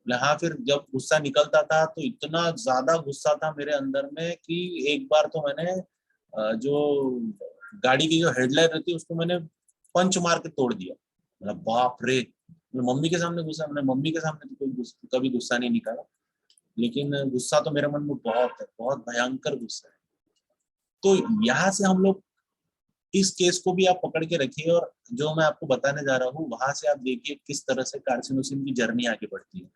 A: हाँ, फिर जब गुस्सा निकलता था तो इतना ज्यादा गुस्सा था मेरे अंदर में कि एक बार तो मैंने जो गाड़ी की जो हेडलाइट रहती है उसको मैंने पंच मार के तोड़ दिया। बाप रे, मम्मी के सामने गुस्सा, मैंने मम्मी के सामने तो कभी गुस्सा नहीं निकाला, लेकिन गुस्सा तो मेरे मन में बहुत है, बहुत भयंकर गुस्सा है। तो यहाँ से हम लोग इस केस को भी आप पकड़ के रखिए, और जो मैं आपको बताने जा रहा हूँ वहां से आप देखिए किस तरह से कार्सिनोसिन की जर्नी आगे बढ़ती है।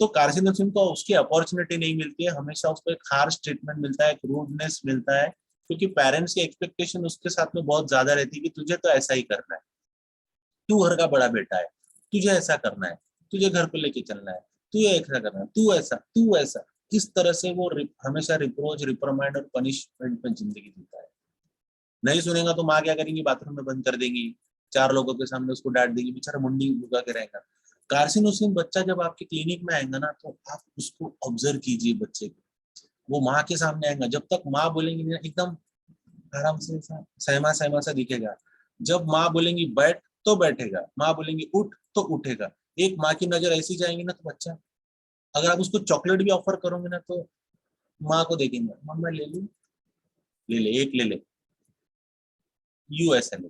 A: तो कार्सिनोसिन को उसकी अपॉर्चुनिटी नहीं मिलती है, हमेशा उसको एक हार्श ट्रीटमेंट मिलता है, एक रूडनेस मिलता है, क्योंकि पेरेंट्स की एक्सपेक्टेशन उसके साथ में बहुत ज्यादा रहती है कि तुझे तो ऐसा ही करना है, तू घर का बड़ा बेटा है, तुझे ऐसा करना है, तुझे घर को लेके चलना है, तुझे ऐसा करना है, तू ऐसा। इस तरह से वो हमेशा रिप्रोच, रिप्रोमाइंड और पनिशमेंट में जिंदगी जीता है। नहीं सुनेगा तो माँ क्या करेंगी, बाथरूम में बंद कर देंगी, चार लोगों के सामने उसको डांट देगी, बेचारा मुंडी झुका के रहेगा। कार्सिनोसिन बच्चा जब आपके क्लिनिक में आएगा ना, तो आप उसको ऑब्जर्व कीजिए बच्चे को। वो माँ के सामने आएगा, जब तक माँ बोलेंगी ना एकदम आराम से सहमा सहमा सा दिखेगा। जब माँ बोलेंगी बैठ तो बैठेगा, माँ बोलेंगी उठ तो उठेगा। एक माँ की नजर ऐसी जाएंगी ना तो बच्चा, अगर आप उसको चॉकलेट भी ऑफर करोगे ना तो माँ को देखेंगे, मम्मा ले लूं, ले ले, एक ले ले, यू ऐसा ले।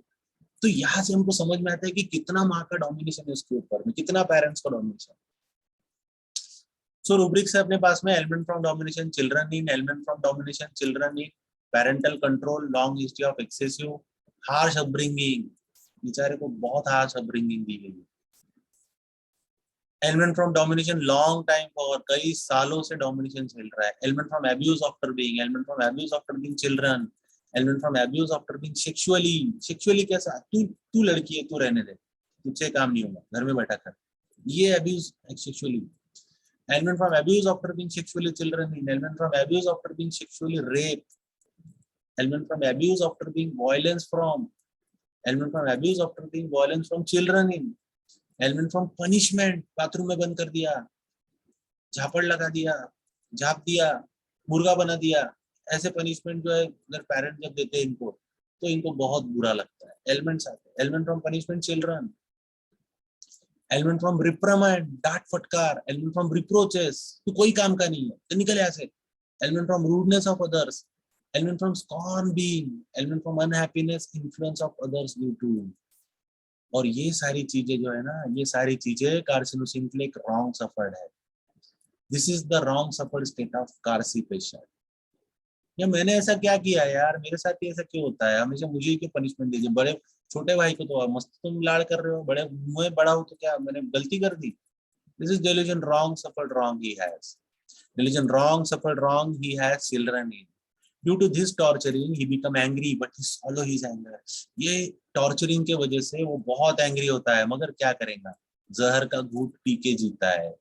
A: तो यहाँ से हमको समझ में आता है कि कितना माँ का डोमिनेशन है उसके ऊपर में, कितना पेरेंट्स का डोमिनेशन। सो रूब्रिक्स है अपने पास में, element from domination children in, element from domination children in, parental control, long history of excessive harsh upbringing, बेचारे को बहुत हार्श अपब्रिंगिंग दी गई है। Element from domination long time for, कई सालों से डोमिनेशन चल रहा है। Element from abuse after being, ailment from abuse after being children, element from abuse after being sexually, sexually कैसा, तू तू लड़की है, तू रहने दे, तुझसे काम नहीं होगा, घर में बैठा कर, ये abuse sexually. Element from abuse after being sexually children in, element from abuse after being sexually rape, element from abuse after being violence from, element from abuse after being violence from children in, element from punishment, bathroom में बंद कर दिया, झापड़ लगा दिया, झाप दिया, मुर्गा बना दिया, ऐसे पनिशमेंट जो है अगर पेरेंट जब देते हैं इनको तो इनको बहुत बुरा लगता है। एलिमेंट्स आते हैं, element from punishment children, element from reprimand डांट फटकार, एलिमेंट फ्रॉम रिप्रोचेस, तू कोई काम का नहीं है तो निकल यहाँ से, ailment from rudeness of others, ailment from scorn being, ailment from unhappiness influence of others due to. और ये सारी चीजें जो है ना, ये सारी चीजें कार्सिनोसिन के लिए एक रॉन्ग सफर्ड है। This is the wrong suffered state of Carsey patient. या मैंने ऐसा क्या किया यार, मेरे साथ ही ऐसा क्यों होता है, हमेशा मुझे ही क्यों पनिशमेंट दीजिए, बड़े छोटे भाई को तो मस्त तुम लाड़ कर रहे हो, बड़े मैं बड़ा हूं तो क्या मैंने गलती कर दी। This is delusion wrong suffered wrong he has, delusion wrong suffered wrong he has children in, due to this torturing he become angry but he swallow his anger। ये टॉर्चरिंग के वजह से वो बहुत एंग्री होता है, मगर क्या करेगा, जहर का घूंट पी के जीता है।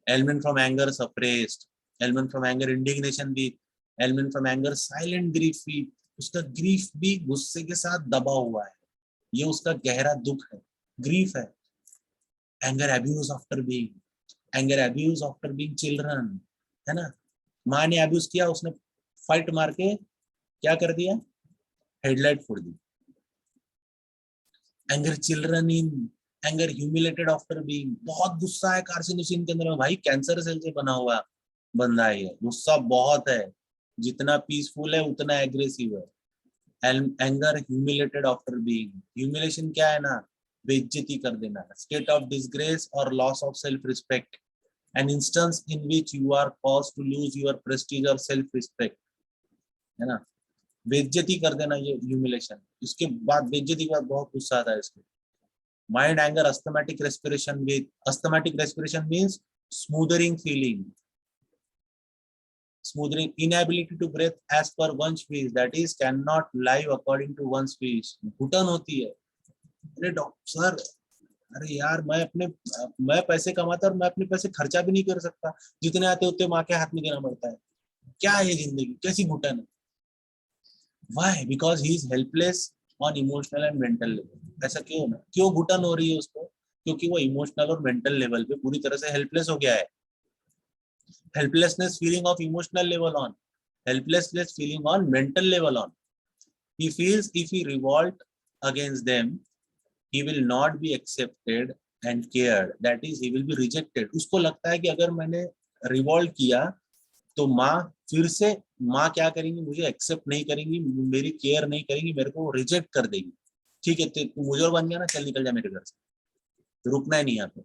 A: element from anger suppressed, element from anger indignation weak, element from anger silent grief weak, उसका ग्रीफ भी गुस्से के साथ दबा हुआ है, ये उसका गहरा दुख है, ग्रीफ है। Anger abuse after being, anger abuse after being children, है ना, माँ ने अब्यूज किया, उसने फाइट मार के क्या कर दिया, हेडलाइट फोड़ दी। Anger children in, anger humiliated after being, बहुत गुस्सा है कार्सिनोसिन के अंदर में, भाई कैंसर सेल से बना हुआ बंदा है ये, गुस्सा बहुत है, जितना पीसफुल है उतना एग्रेसिव है। Anger humiliated after being, humiliation क्या है ना, बेइज्जती कर देना, स्टेट ऑफ डिसग्रेस और loss of self respect, an instance in which you are caused to lose your prestige और सेल्फ रिस्पेक्ट, है ना, बेइज्जती कर देना, ये ह्यूमिलेशन। इसके बाद बेइज्जती के बाद बहुत गुस्सा आता है इसको। Mind anger asthmatic respiration with, asthmatic respiration means smoothing feeling, smoothing, inability to breathe as per one's wish, that is cannot live according to one's wish, घुटन होती है। अरे डॉक्टर सर, अरे यार मैं पैसे कमाता और मैं अपने पैसे खर्चा भी नहीं कर सकता, जितने आते उतने माँ के हाथ में देना पड़ता है, क्या है जिंदगी, कैसी घुटन है। Why? Because he is helpless on emotional and mental level। ऐसा क्यों ना, क्यों घुटन हो रही है उसको, क्योंकि वो इमोशनल और मेंटल लेवल पे पूरी तरह से हेल्पलेस हो गया है। Helplessness feeling of emotional level on, helplessness feeling on mental level on, he feels if he revolt against them he will not be accepted and cared, that is he will be rejected। उसको लगता है कि अगर मैंने revolt किया तो माँ फिर से, माँ क्या करेंगी, मुझे एक्सेप्ट नहीं करेंगी, मेरी केयर नहीं करेंगी, मेरे को रिजेक्ट कर देगी। ठीक है तू मुजर बन गया ना, चल निकल जा मेरे घर से, तो रुकना ही नहीं यहाँ पे,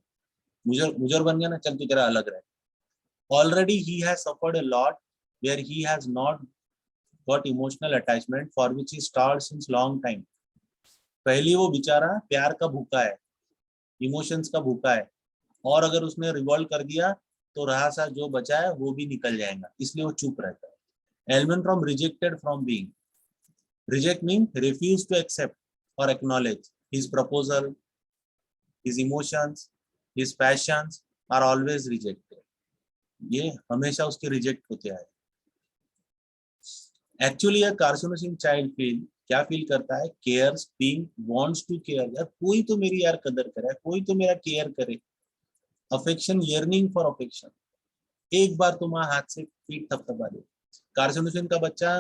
A: मुजर बन गया ना, चल तू तेरा अलग रहे। Already he has suffered a lot where he has not got emotional attachment for which he start since long time. पहले वो बेचारा प्यार का भूखा है, इमोशंस का भूखा है, और अगर उसने रिवॉल्व कर दिया तो रहा सा जो बचा है वो भी निकल जाएगा, इसलिए वो चुप रहता है। Element from rejected from being, reject mean refuse to accept और acknowledge his proposal, his emotions, his passions are always rejected, ये हमेशा उसके रिजेक्ट होते आए। Actually a carcinosin child feel क्या फील करता है? Cares, being, wants to care, यार कोई तो मेरी यार कदर करे, कोई तो मेरा केयर करे। अफेक्शन, yearning फॉर अफेक्शन, एक बार तो माँ हाथ से पीठ थपथपा दे। कार्सिनोसिन का बच्चा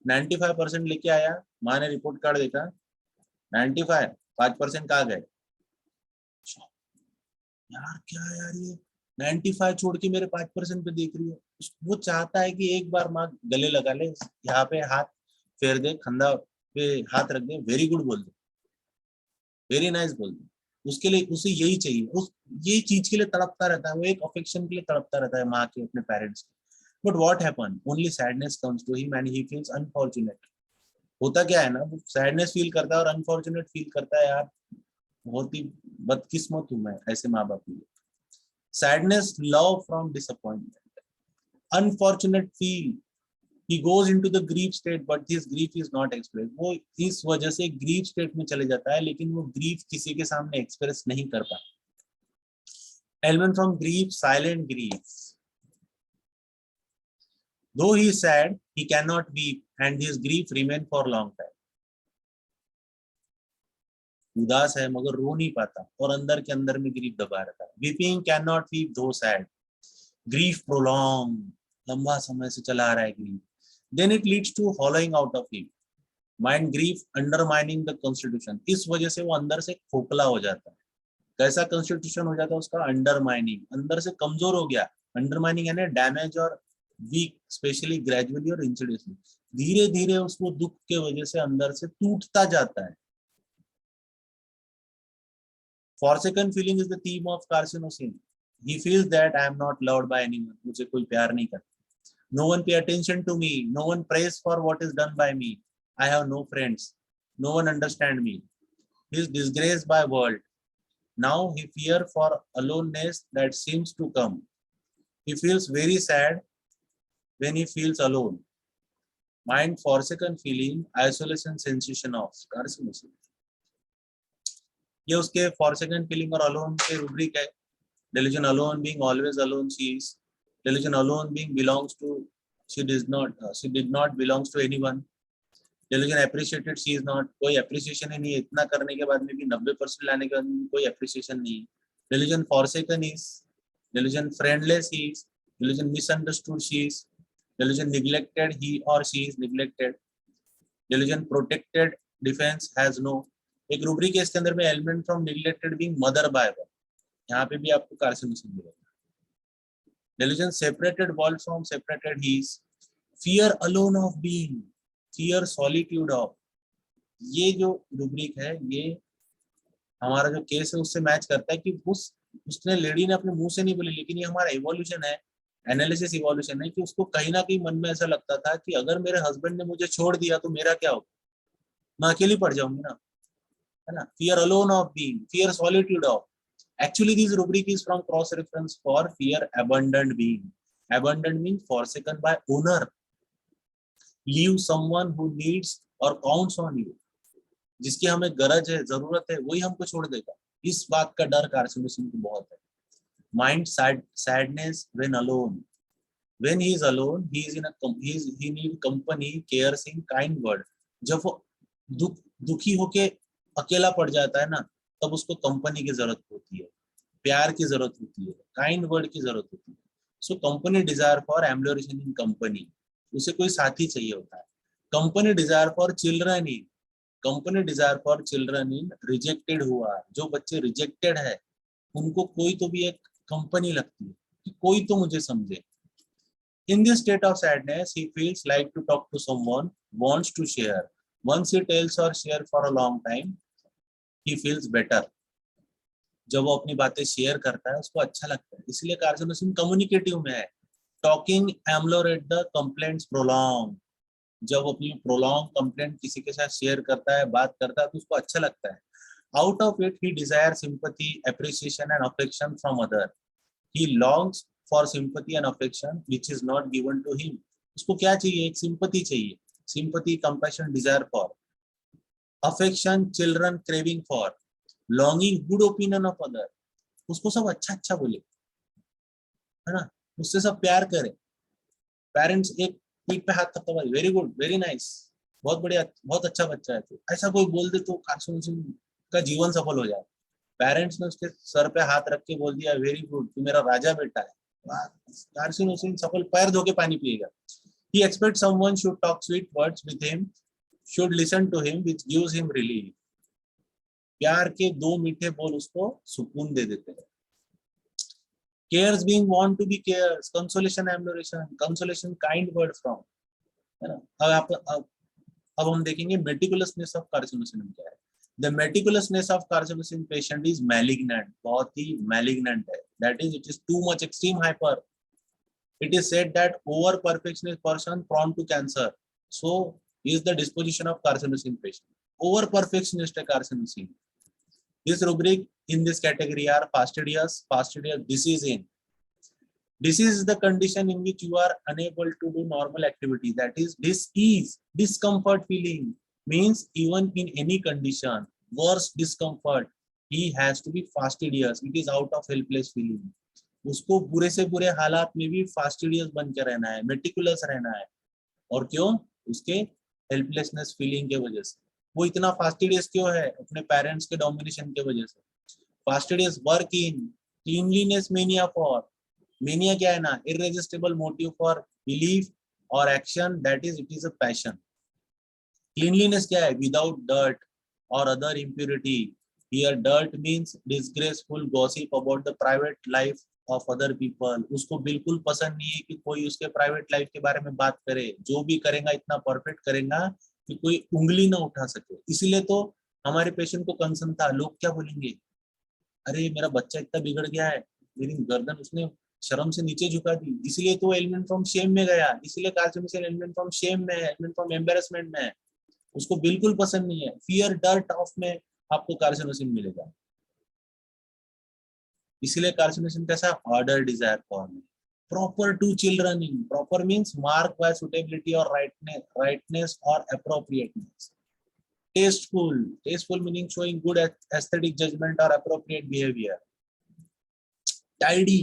A: 95% लेके आया, माँ ने रिपोर्ट कार्ड देखा 95, 5% कहाँ गए? यार क्या है यार ये, 95 छोड़ के मेरे 5% पे देख रही है। वो चाहता है कि एक बार माँ गले लगा ले, यहाँ पे हाथ फेर दे, खंधा पे हाथ रख दे, वेरी गुड बोल दे, वेरी नाइस बोल दे। उसके लिए उसे यही चाहिए, उस यही चीज के लिए तड़पता रहता है, वो एक अफेक्शन के लिए तड़पता रहता है माँ के, अपने पेरेंट्स के। But what happen, only sadness comes to him and he feels unfortunate. होता क्या है ना, वो सैडनेस फील करता है और अनफॉर्चुनेट फील करता है, यार बहुत ही बदकिस्मत हूं मैं ऐसे माँ बाप के लिए। Sadness, love from disappointment, unfortunate feel, he goes into the grief state but his grief is not expressed। वो इस वजह से grief state में चले जाता है, लेकिन वो grief किसी के सामने express नहीं कर पाता। element from grief, silent grief, though he is sad he cannot weep and his grief remain for long time। उदास है मगर रो नहीं पाता और अंदर के अंदर में ग्रीफ दबा रहता है। weeping cannot weep though sad, grief prolong, लंबा समय से चला आ रहा है grief, then it leads to hollowing out of him, mind grief undermining the constitution, इस वजह से वो अंदर से खोखला हो जाता है। कैसा कॉन्स्टिट्यूशन हो जाता है उसका? अंडरमाइनिंग, अंदर से कमजोर हो गया। अंडरमाइनिंग यानी डैमेज और वीक, स्पेशली ग्रेजुअली और इंसिडियसली, धीरे धीरे उसको दुख के वजह से अंदर से टूटता जाता है। Forsaken feeling is the theme of carcinosin. He feels that I am not loved by anyone, मुझे कोई प्यार नहीं करता। No one pay attention to me, no one prays for what is done by me, I have no friends, no one understand me, he is disgraced by world, now he fear for aloneness that seems to come, he feels very sad when he feels alone, mind forsaken feeling, isolation sensation of carcinosis। ये उसके forsaken feeling और alone के rubric है। delusion, alone being always alone she is, delusion, alone being belongs to, she did not belongs to anyone, delusion, appreciated she is not, कोई appreciation ही नहीं है, इतना करने के बाद में भी 90% लाने के बाद में कोई appreciation नहीं है। delusion, forsaken is, delusion, friendless he is, delusion, misunderstood she is, delusion, neglected he or she is neglected, delusion, protected defense has no। एक रूब्रिक है इसके अंदर में, element from neglected being mother by birth, यहाँ पे भी आपको carcinosin मिलेगा। delusion, separated world from separated he is, fear alone of being, fear solitude of। ये जो रूब्रिक है ये हमारा जो केस है उससे मैच करता है कि उसने लेडी ने अपने मुंह से नहीं बोली, लेकिन ये हमारा इवोल्यूशन है, एनालिसिस इवोल्यूशन है, कि उसको कहीं ना कहीं मन में ऐसा लगता था कि अगर मेरे हस्बैंड ने मुझे छोड़ दिया तो मेरा क्या होगा, मैं अकेली पड़ जाऊंगी ना, है ना। Fear alone of being, fear solitude of. Actually this rubric is from cross reference for fear abandoned being. Abandoned means forsaken by owner, leave someone who needs और काउंट्स ऑन यू, जिसकी हमें गरज है, जरूरत है, वही हमको छोड़ देगा। इस बात का डर कार्सिनोसिन को बहुत है। Mind sadness when alone, when he is alone he is in he need company, caring, kind word. जब वो दुखी होके अकेला पड़ जाता है ना, तब उसको कंपनी की जरूरत होती है, प्यार की जरूरत होती है, काइंड वर्ड की जरूरत होती है। So company desire for amelioration in company, उसे कोई साथी चाहिए होता है। Company desire for children in, company desire for children in rejected हुआ, जो बच्चे रिजेक्टेड है उनको कोई तो भी एक कंपनी लगती है कि कोई तो मुझे समझे। In this state of sadness, he feels like to talk to someone, wants to share. Once he tells or share for a long time, he feels better। जब वो अपनी बातें शेयर करता है उसको अच्छा लगता है, इसलिए कार्सिनोसिन कम्युनिकेटिव में है। टॉकिंग एम्लोरेट द कंप्लेंट्स प्रोलॉन्ग, जब वो अपनी प्रोलॉन्ग कंप्लेंट किसी के साथ शेयर करता है, बात करता है, तो उसको अच्छा लगता है। Out of it he desire sympathy, appreciation and affection from other. He longs for sympathy and affection which is not given to him. उसको क्या चाहिए? एक सिंपैथी चाहिए, sympathy, compassion, desire for, affection, children craving for, longing good opinion of other. उसको सब अच्छा अच्छा बोले, है ना, उससे सब प्यार करे। पेरेंट्स एक पीठ पे हाथ थपथपा, वेरी गुड, वेरी नाइस, बहुत बढ़िया, बहुत अच्छा बच्चा है, तो ऐसा कोई बोल दे तो कार्सिनोसिन का जीवन सफल हो जाए। पेरेंट्स ने उसके सर पे हाथ रख के बोल दिया वेरी गुड, तू मेरा राजा बेटा है, कार्सिनोसिन सफल पैर धो के पानी पिएगा। He expects someone should talk sweet words with him, should listen to him, which gives him relief. प्यार के दो मीठे बोल उसको सुकून दे देते हैं। Cares being want to be cares, consolation admiration, consolation kind word from, है ना। अब हम देखेंगे मेटिकुलसनेस ऑफ कार्सिनोसिन क्या है। The meticulousness of carcinosin patient is malignant, बहुत ही malignant है। That is, it is too much extreme hyper. It is said that over perfectionist person prone to cancer. So is the disposition of carcinosin patient. Over perfectionist carcinosin. This rubric in this category are fastidious disease in. Disease is the condition in which you are unable to do normal activity. That is dis-ease, discomfort feeling. Means even in any condition, worse discomfort, he has to be fastidious. It is out of helpless feeling. उसको बुरे से बुरे हालात में भी fastidious बन के रहना है, मेटिकुलस रहना है। और क्यों? उसके हेल्पलेसनेस फीलिंग के वजह से। वो इतना फास्टिडियस क्यों है? अपने पेरेंट्स के डोमिनेशन के वजह से। Fastidious work in cleanliness mania for, mania क्या है ना, इररेजिस्टिबल मोटिव फॉर बिलीफ और action, that is it is a passion. Cleanliness क्या है? विदाउट डर्ट और other impurity. Here dirt means disgraceful gossip about the private life of other people. उसको बिल्कुल पसंद नहीं है कि कोई उसके प्राइवेट लाइफ के बारे में बात करे। जो भी करेगा इतना परफेक्ट करेगा कि कोई उंगली ना उठा सके। इसीलिए तो हमारे पेशेंट को कंसर्न था, लोग क्या बोलेंगे, अरे मेरा बच्चा इतना बिगड़ गया है, मेरी गर्दन उसने शर्म से नीचे झुका दी। इसलिए तो एलिमेंट फ्रॉम शेम में गया, इसलिए कार्सिनोसिन एलिमेंट फ्रॉम शेम में है, एलिमेंट फ्रॉम एम्बेरसमेंट में है। उसको बिल्कुल पसंद नहीं है। फियर डर्ट ऑफ में आपको कार्सिनोसिन मिलेगा। इसलिए कार्सिनोसिन कैसा? Order desire form. Proper to चिल रनिंग, proper means mark by suitability और राइटनेस और appropriateness. Tasteful, tasteful meaning showing good aesthetic judgement और अप्रोप्रिएट बिहेवियर। टाइडी,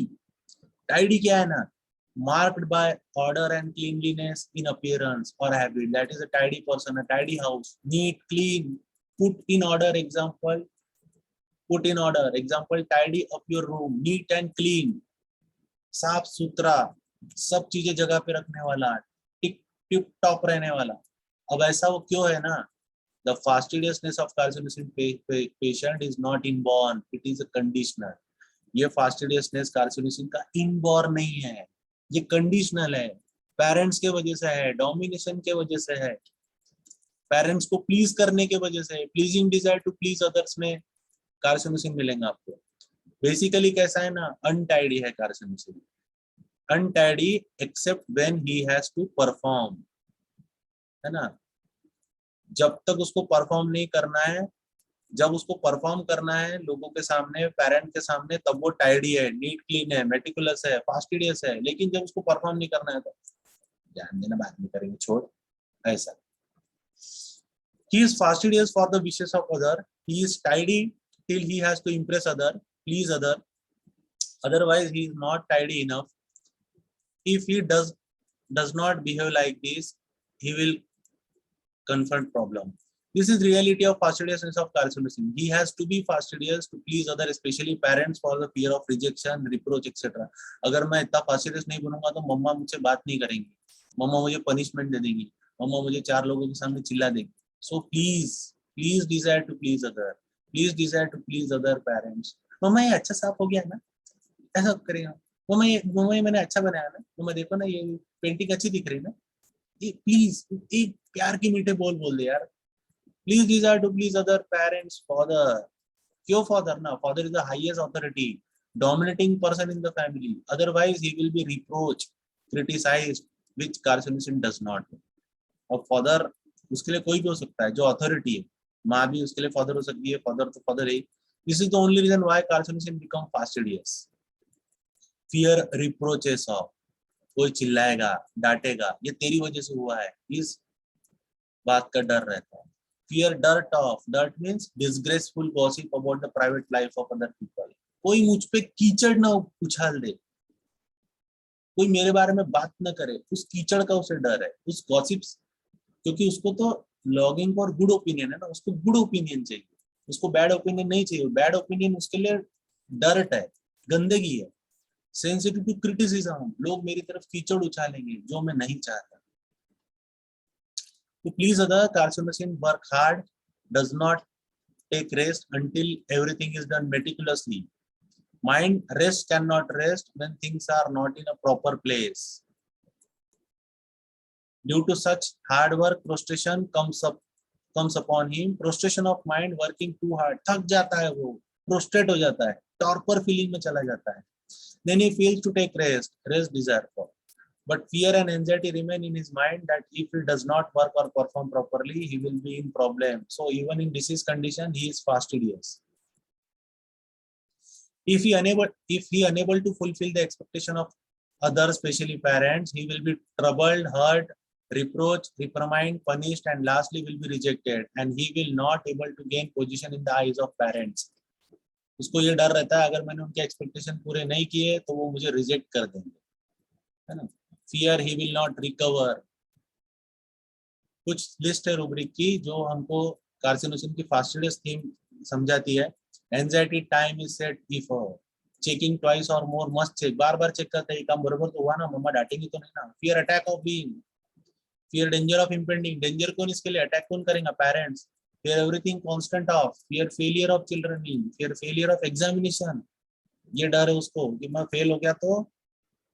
A: टाइडी क्या है ना, marked by order and cleanliness in appearance or habit. That is a tidy person, a tidy house. Neat, clean, put in order. Example, put in order. Example, tidy up your room, neat and clean. साफ सुथरा, सब चीजें जगह पे रखने वाला, tip tip top रहने वाला। अब ऐसा वो क्यों है ना, the fastidiousness of carcinosin patient is not inborn, it is a conditional. ये fastidiousness carcinosin का inborn नहीं है, ये कंडीशनल है। पेरेंट्स के वजह से है, डोमिनेशन के वजह से है, पेरेंट्स को प्लीज करने के वजह से, pleasing desire to please others में कार्सिनोसिन मिलेंगे आपको। बेसिकली कैसा है ना, अनटाइडी है carcinosin. Untidy except when he has to perform, है ना। जब तक उसको परफॉर्म नहीं करना है, जब उसको परफॉर्म करना है लोगों के सामने, पेरेंट के सामने, तब वो टाइडी है, नीट क्लीन है, मेटिकुलस है, फास्टिडियस है। लेकिन जब उसको परफॉर्म नहीं करना है तो ध्यान देना, बात नहीं करेंगे, छोड़, ऐसा। He is fastidious for the wishes of other. He is tidy till he has to impress other, please other. Otherwise, he is not tidy enough. If he does not behave like this, he will confront problem. This is reality of fastidiousness of carcinosin. He has to be fastidious to please other, especially parents, for the fear of rejection, reproach, etc. अगर मैं इतना fastidious नहीं बनूंगा तो मम्मा मुझसे बात नहीं करेंगी, मम्मा मुझे पनिशमेंट दे देंगी, मम्मा मुझे 4 लोगों के सामने चिल्ला देंगी। So please desire to please other, please desire to please other parents. मम्मा ये अच्छा साफ हो गया ना, ऐसा करेगा। मम्मा ये मैंने अच्छा बनाया ना, मम्मा देखो ना ये पेंटिंग अच्छी दिख रही है ना। प्लीज एक प्यार की मीठे बोल दे यार। Please desire to please other parents, father. क्यों father ना? Father is the highest authority, dominating person in the family. Otherwise, he will be reproached, criticized, which carcinosin does not. और father उसके लिए कोई भी हो सकता है, जो authority है। माँ भी उसके लिए father हो सकती है, father तो father है। This is the only reason why carcinosin become fastidious. Fear reproaches of, कोई चिल्लाएगा, डांटेगा, ये तेरी वजह से हुआ है, इस बात का डर रहता है। Fear dirt of, dirt means disgraceful gossip about the private life of other people. कोई मुझ पे कीचड़ ना उछाल दे, कोई मेरे बारे में बात ना करे, उस कीचड़ का उसे डर है, उस गॉसिप्स क्योंकि उसको तो लॉगिंग फॉर गुड ओपिनियन है ना, उसको गुड ओपिनियन चाहिए, उसको बैड ओपिनियन नहीं चाहिए। बैड ओपिनियन उसके लिए डर्ट है, गंदगी है। सेंसिटिव टू क्रिटिसिज्म, लोग मेरी तरफ कीचड़ उछालेंगे, जो मैं नहीं चाहता। तो please other carcinosin work hard, does not take rest until everything is done meticulously. Mind rest cannot rest when things are not in a proper place. Due to such hard work, prostration comes upon him. Prostration of mind, working too hard. थक जाता है वो, prostrate हो जाता है, torpor feeling में चला जाता है. Then he fails to take rest desired for. But fear and anxiety remain in his mind that if he does not work or perform properly, he will be in problem. So even in disease condition, he is fastidious. If he unable to fulfill the expectation of others, especially parents, he will be troubled, hurt, reproached, reprimanded, punished, and lastly will be rejected. And he will not able to gain position in the eyes of parents. उसको ये डर रहता है, अगर मैंने उनके expectation पूरे नहीं किए तो वो मुझे रिजेक्ट कर देंगे, है ना। Fear he will not recover. कुछ लिस्ट है रूब्रिक की जो हमको कार्सिनोसिन की फास्टिडियस थीम समझाती है. Anxiety time is set if checking twice और मोर, मस्ट चेक, बार बार चेक करते हैं, काम बरोबर तो हुआ ना, मम्मा डांटेंगी तो नहीं ना. Fear attack of being, fear danger of impending, danger कौन इसके लिए, अटैक कौन करेगा, parents. Fear everything constant of, fear failure of children, fear failure of examination, ये डर है उसको कि मैं फेल हो गया तो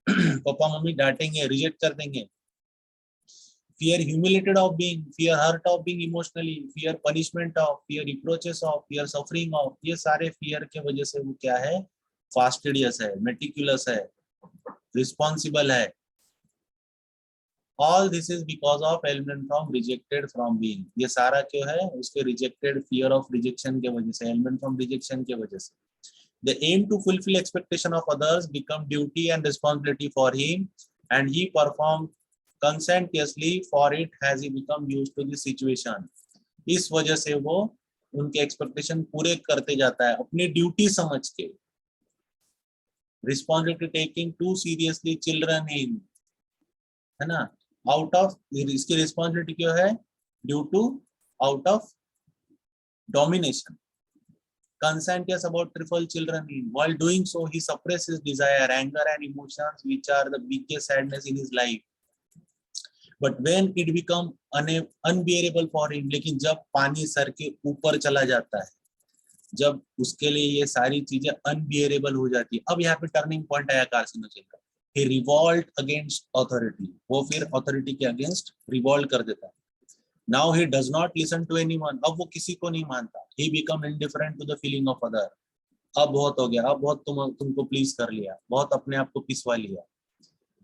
A: पापा मम्मी डांटेंगे, रिजेक्ट कर देंगे. Fear humiliated of being, fear hurt of being emotionally, fear punishment of, fear reproaches of, fear suffering of, ये सारे fear के वजह से वो क्या है, fastidious है, meticulous है, responsible है. All this is because of element from rejected from being. ये सारा क्यों है, उसके rejected, fear of rejection के वजह से, element from rejection के वजह से. The aim to fulfill expectation of others become duty and responsibility for him, and he performed conscientiously for it as he become used to the situation. इस वजह से वो उनके एक्सपेक्टेशन पूरे करते जाता है अपनी ड्यूटी समझ के. Responsibility taking to seriously children in, है ना, आउट ऑफ, इसकी रिस्पॉन्सिबिलिटी क्यों है, due to, out of domination. Conscientious about triple children in, while doing so he suppresses desire, anger and emotions which are the biggest sadness in his life. But when it become unbearable for him, लेकिन जब पानी sir के ऊपर चला जाता है, जब उसके लिए ये सारी चीजें अनबियरेबल हो जाती है, अब यहाँ पे टर्निंग पॉइंट आया कार्सिनोसिन का. He revolt against authority, वो फिर अथॉरिटी के अगेंस्ट रिवॉल्ट कर देता है. Now he does not listen to anyone, अब वो किसी को नहीं मानता. He become indifferent to the feeling of other. अब बहुत हो गया, अब बहुत तुमको प्लीज कर लिया, बहुत अपने आप को पिसवा लिया.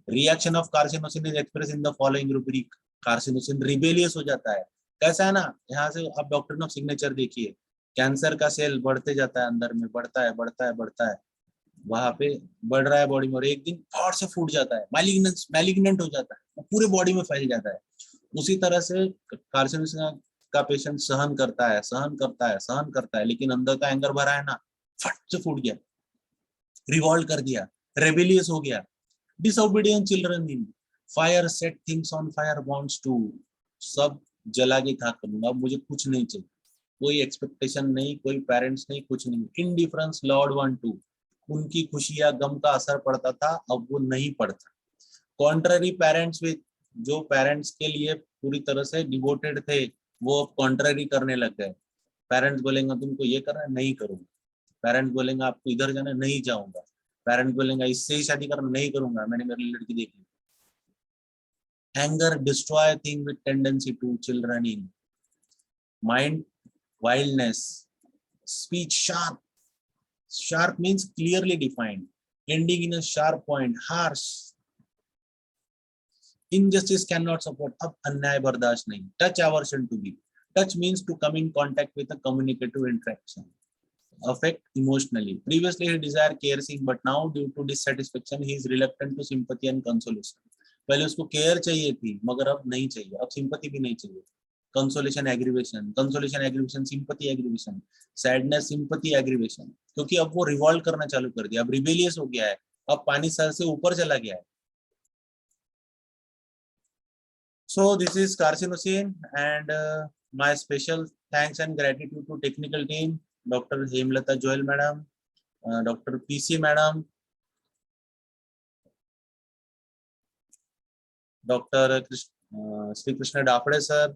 A: Reaction of carcinosin is express in the following rubric. Carcinosin rebellious हो जाता है. कैसा है ना, यहाँ से आप डॉक्टर ऑफ सिग्नेचर देखिए, कैंसर का सेल बढ़ते जाता है अंदर में, बढ़ता है बढ़ता है बढ़ता है, वहां पे बढ़ रहा है बॉडी में, और एक दिन फट से फूट जाता है, मैलिग्नेंट हो जाता है, वो पूरे बॉडी में फैल जाता है. उसी तरह से कार्सिनोसिन का पेशेंट सहन करता है, सहन करता है, सहन करता है, लेकिन अंदर का एंगर भरा है ना, फट से फूट गया, रिवॉल्ट कर दिया, रेबेलियस हो गया. Disobedient children in, fire set things on fire wants to, सब जला के खा करूंगा, अब मुझे कुछ नहीं चाहिए, कोई एक्सपेक्टेशन नहीं, कोई पेरेंट्स नहीं, कुछ नहीं. Indifference Lord want to, उनकी खुशी या गम का असर पड़ता था, अब वो नहीं पड़ता. Contrary parents with, जो पेरेंट्स के लिए पूरी तरह से डिवोटेड थे, वो अब कॉन्ट्ररी करने लग गए. पेरेंट्स बोलेंगे तुमको ये करना है, नहीं करूंगा. पेरेंट्स बोलेंगे आपको इधर जाना है, नहीं जाऊंगा. पेरेंट्स बोलेंगे इससे ही शादी करना, नहीं करूंगा, मैंने मेरी लड़की देख ली. Anger destroy thing with tendency to children in. Mind wildness. Speech sharp. Sharp means clearly defined, ending in a sharp point, harsh. Injustice cannot support, अब अन्याय बर्दाश्त नहीं. Touch aversion to be. Touch means to come in contact with a communicative interaction. Affect emotionally. Previously he desired caring, but now due to dissatisfaction he is reluctant to sympathy and consolation. पहले उसको care चाहिए थी, मगर अब नहीं चाहिए, अब sympathy भी नहीं चाहिए. Consolation aggravation, consolation aggravation, sympathy aggravation, sadness sympathy aggravation, क्योंकि अब वो रिवॉल्ट करना चालू कर दिया, अब रिबेलियस हो गया है, अब पानी सर से ऊपर चला गया है. So this is carcinosin, and my special thanks and gratitude to technical team, Dr. Hemlata Joel madam, Dr. PC madam, Dr. Sri Krishna Dapade sir,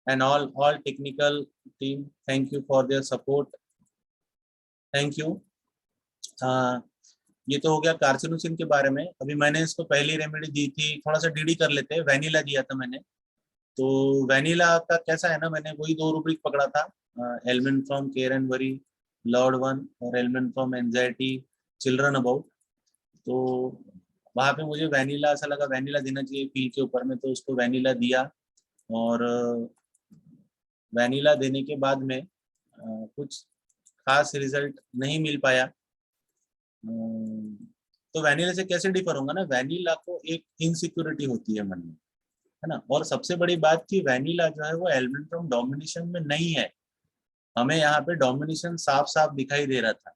A: and all technical team. Thank you for their support. Thank you. ये तो हो गया carcinosin के बारे में. अभी मैंने इसको पहली रेमेडी दी थी, थोड़ा सा डीडी कर लेते हैं. वैनिला दिया था मैंने. तो वैनिला का कैसा है ना, मैंने वही 2 रूब्रिक पकड़ा था, element from care and worry, lord one, और element from anxiety, children about. तो वहां पे मुझे वैनिला ऐसा लगा, वैनिला देना चाहिए फील के ऊपर में, तो उसको वैनिला दिया. और वैनिला देने के बाद में कुछ खास रिजल्ट नहीं मिल पाया. तो वैनिला से कैसे डिफर होगा ना, वैनिला को एक इनसिक्योरिटी होती है मन में, है ना. और सबसे बड़ी बात कि वैनिला जो है वो एलिमेंट फ्रॉम डोमिनेशन में नहीं है. हमें यहाँ पे डोमिनेशन साफ साफ दिखाई दे रहा था.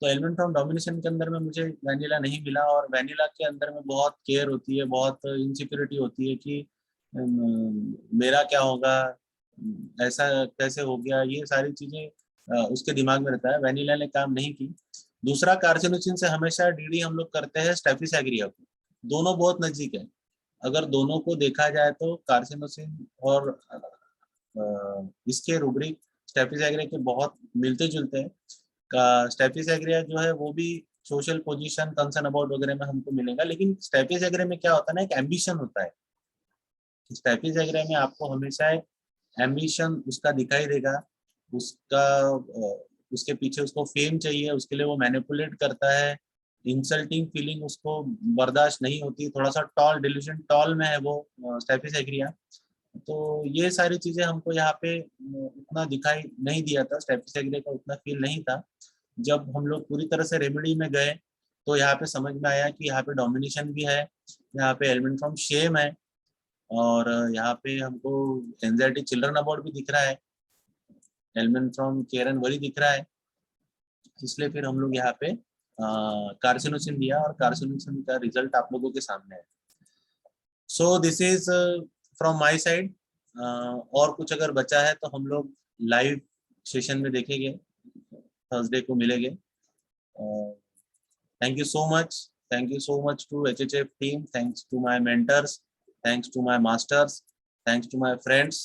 A: तो एलिमेंट फ्रॉम डोमिनेशन के अंदर में मुझे वैनिला नहीं मिला. और वैनिला के अंदर में बहुत केयर होती है, बहुत इनसिक्योरिटी होती है कि मेरा क्या होगा, ऐसा कैसे हो गया, ये सारी चीजें उसके दिमाग में रहता है. वैनिला ने काम नहीं की. दूसरा, कार्सिनोसिन से हमेशा डीडी हम लोग करते हैं स्टेफिस एग्रिया को. दोनों बहुत नजदीक है. अगर दोनों को देखा जाए तो कार्सिनोसिन और इसके रूब्रिक स्टेफिस एग्रिया के बहुत मिलते जुलते हैं. स्टेफिस एग्रिया जो है वो भी सोशल पोजीशन, कंसर्न अबाउट वगैरह में हमको मिलेगा. लेकिन स्टेफिस एग्रिया में क्या होता है ना, एक एम्बिशन होता है. स्टेफिस एग्रिया में आपको हमेशा एक एम्बिशन उसका दिखाई देगा. उसका उसके पीछे उसको फेम चाहिए, उसके लिए वो मैनिपुलेट करता है. इंसल्टिंग फीलिंग उसको बर्दाश्त नहीं होती. थोड़ा सा टॉल, डिल्यूशन टॉल में है वो स्टेफिस एग्रिया. तो ये सारी चीजें हमको यहाँ पे उतना दिखाई नहीं दिया था. स्टेफिस एग्रिया का उतना फील नहीं था. जब हम लोग पूरी तरह से रेमेडी में गए तो यहाँ पे समझ में आया कि यहाँ पे डोमिनेशन भी है, यहाँ पे एलिमेंट फ्रॉम शेम है, और यहाँ पे हमको एंजाइटी, चिल्ड्रन अबाउट भी दिख रहा है, element from care and worry दिख रहा है. इसलिए फिर हम लोग यहाँ पे कार्सिनोसिन दिया, और कार्सिनोसिन का रिजल्ट आप लोगों के सामने है. So this is from my side. और कुछ अगर बचा है तो हम लोग लाइव सेशन में देखेंगे, थर्सडे को मिलेंगे. Thank you so much. Thank you so much to HHF team. Thanks to my mentors. Thanks to my masters. Thanks to my friends.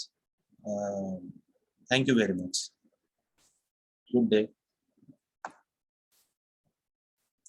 A: Thank you very much. Good day.